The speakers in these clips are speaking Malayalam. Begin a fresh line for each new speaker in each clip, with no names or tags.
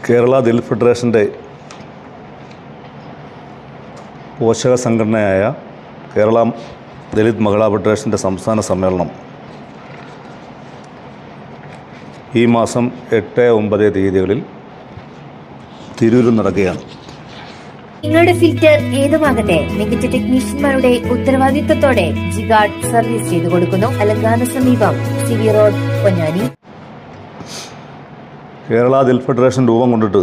കേരള ദലിത് ഫെഡറേഷൻ്റെ പോഷക സംഘടനയായ കേരള ദലിത് മഹിളാ ഫെഡറേഷൻ്റെ സംസ്ഥാന സമ്മേളനം ഈ മാസം 8-9 തീയതികളിൽ തിരൂരിൽ നടക്കുകയാണ്.
നിങ്ങളുടെ ഫിൽറ്റർ ഏതുമാകട്ടെ മികച്ച ടെക്നീഷ്യന്മാരുടെ ഉത്തരവാദിത്തത്തോടെ ജിഗാർഡ് സർവീസ് ചെയ്തു കൊടുക്കുന്നു. അലങ്കാന സമീപം CV road, Ponnani.
Kerala Dalit federation രൂപം കൊണ്ടിട്ട്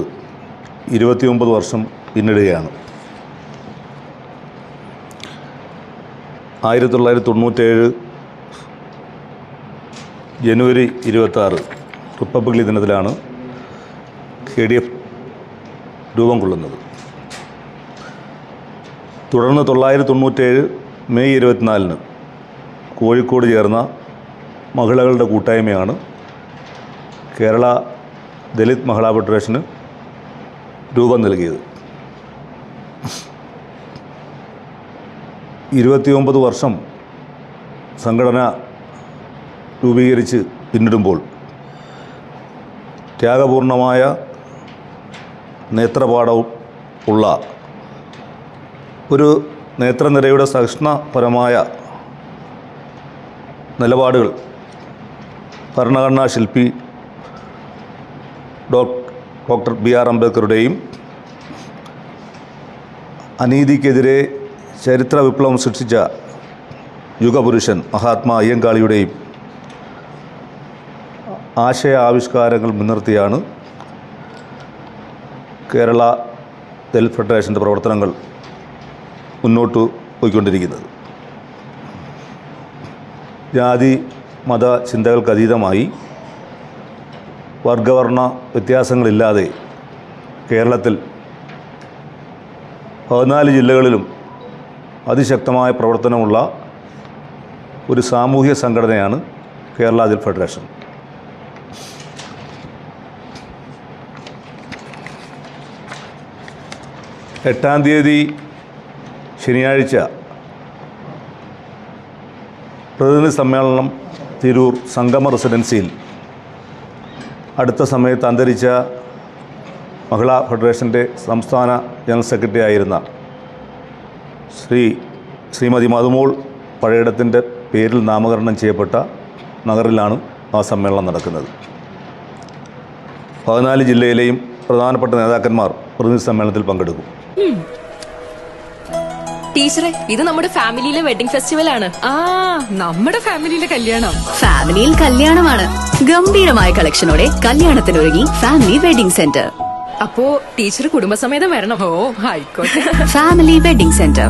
29 വർഷം പിന്നിടുകയാണ്. 1997 ജനുവരി 26 റിപ്പബ്ലിക് ദിനത്തിലാണ് KDF രൂപം കൊള്ളുന്നത്. തുടർന്ന് 997 മെയ് 24 കോഴിക്കോട് ചേർന്ന മഹിളകളുടെ കൂട്ടായ്മയാണ് കേരള ദലിത് മഹിളാ ഫെഡറേഷന് രൂപം നൽകിയത്. 29 വർഷം സംഘടന രൂപീകരിച്ച് പിന്നിടുമ്പോൾ ത്യാഗപൂർണമായ നേത്രപാഠവും ഉള്ള ഒരു നേത്രനിരയുടെ സഹിഷ്ണുപരമായ നിലപാടുകൾ ഭരണഘടനാ ശില്പി ഡോക്ടർ BR അംബേദ്കറുടെയും അനീതിക്കെതിരെ ചരിത്ര വിപ്ലവം സൃഷ്ടിച്ച യുഗപുരുഷൻ മഹാത്മാ അയ്യങ്കാളിയുടെയും ആശയ ആവിഷ്കാരങ്ങൾ മുൻനിർത്തിയാണ് കേരള ദലിത് ഫെഡറേഷൻ്റെ പ്രവർത്തനങ്ങൾ മുന്നോട്ട് പോയിക്കൊണ്ടിരിക്കുന്നത്. ജാതി മത ചിന്തകൾക്കതീതമായി വർഗവർണ്ണ വ്യത്യാസങ്ങളില്ലാതെ കേരളത്തിൽ 14 ജില്ലകളിലും അതിശക്തമായ പ്രവർത്തനമുള്ള ഒരു സാമൂഹ്യ സംഘടനയാണ് കേരള ദലിത് ഫെഡറേഷൻ. എട്ടാം തീയതി ശനിയാഴ്ച പ്രതിനിധി സമ്മേളനം തിരൂർ സംഗമ റെസിഡൻസിയിൽ അടുത്ത സമയത്ത് അന്തരിച്ച മഹിളാ ഫെഡറേഷൻ്റെ സംസ്ഥാന ജനറൽ സെക്രട്ടറി ആയിരുന്ന ശ്രീമതി മധുമോൾ പഴയിടത്തിൻ്റെ പേരിൽ നാമകരണം ചെയ്യപ്പെട്ട നഗറിലാണ് ആ സമ്മേളനം നടക്കുന്നത്. 14 ജില്ലയിലെയും പ്രധാനപ്പെട്ട നേതാക്കന്മാർ പ്രതിനിധി സമ്മേളനത്തിൽ പങ്കെടുക്കും.
ടീച്ചറെ, ഇത് നമ്മുടെ ഫാമിലിയിലെ വെഡിങ് ഫെസ്റ്റിവൽ ആണ്.
നമ്മുടെ ഫാമിലിയിലെ കല്യാണം.
ഫാമിലിയിൽ കല്യാണമാണ്. ഗംഭീരമായ കളക്ഷനോടെ കല്യാണത്തിനൊരുങ്ങി ഫാമിലി വെഡിംഗ് സെന്റർ.
അപ്പോ ടീച്ചർ കുടുംബസമേതം വരണം.
ഓ, ആയിക്കോട്ടെ.
Family wedding centre.